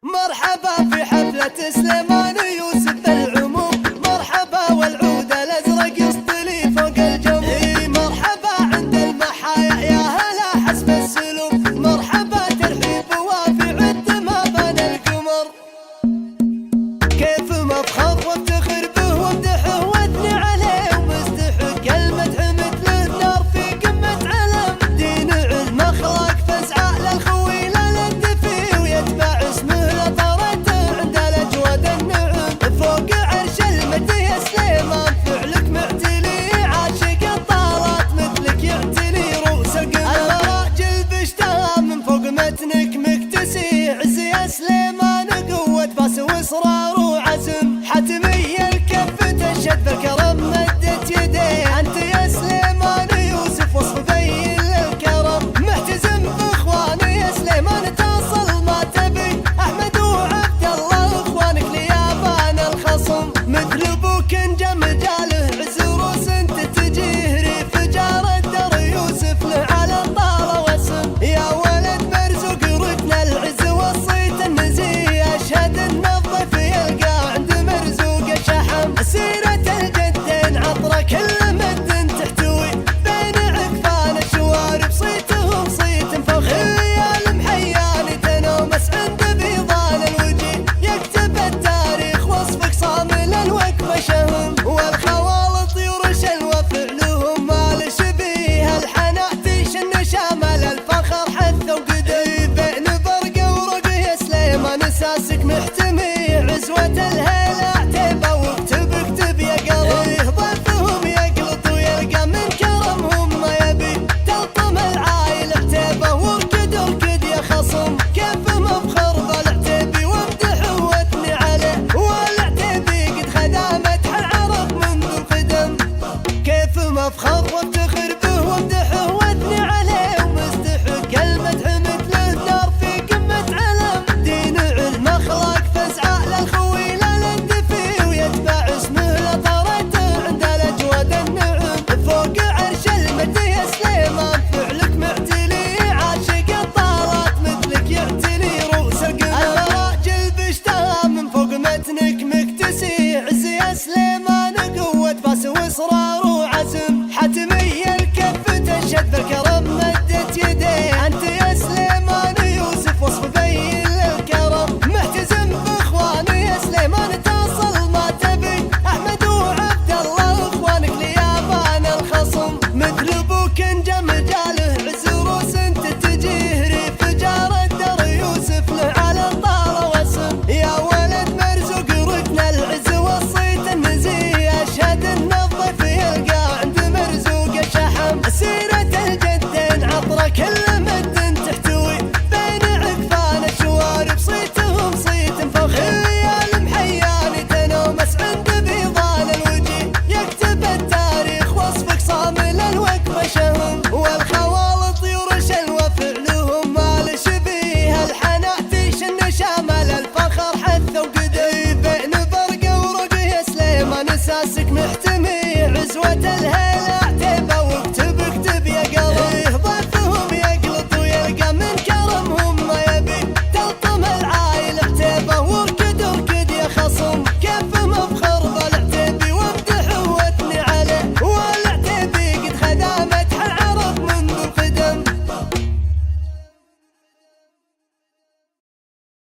مرحبا في حفلة سليمان يوسف بالعموم، مرحبا والعود الازرق يصطلي فوق الجموم. مرحبا عند المحايا يا هلا حسب السلوك، مرحبا ترحيب وافي عد ما بان القمر. كيف مفخر وافتخر به وامدحه واثني عليه، ومستحق المدح مثله نار في قمة علم. دين علم اخلاق فاسعى للخوي لا للدفي، ويتبع اسمه لطرته عند الاجواد النعم. فوق عرش المجد يا سليمان فعلك معتلي، عاشق الطارات مثلك يعتلي رؤوس القمم. المراجل بشتها من فوق متنك مكتسي، عز يا سليمان قوة باس واصرار وعزم. حتمي الكف تشد بالكرم مدت يديه، انت يا سليمان يوسف وصف بين للكرم. محتزم باخواني يا سليمان تصل ما تبي، احمد وعبد الله اخوانك ليابان الخصم. مثل ابوك انجم جاله عز روس انت تجيه، ريف جار الدر يوسف له على الطاره واسم. يا ولد مرزوق ركن العز وصيت النزيه، اشهد ان الضيف يلقى عند مرزوق شحم. سيرة الجدين عطرة كل مد تحتوي، بين عكفان الشوارب صيتهم صيت فخر. الليال محياني تنومس عند بيضان الوجه، يكتب التاريخ وصفك صامل الوقفة شهم. والخوال طيور شلوى فعلهم ما له شبيه، الحنات شن شامل الفخر حث وقدم. بين برقه ورقه يا سليمان اساسك محتمي، عزوة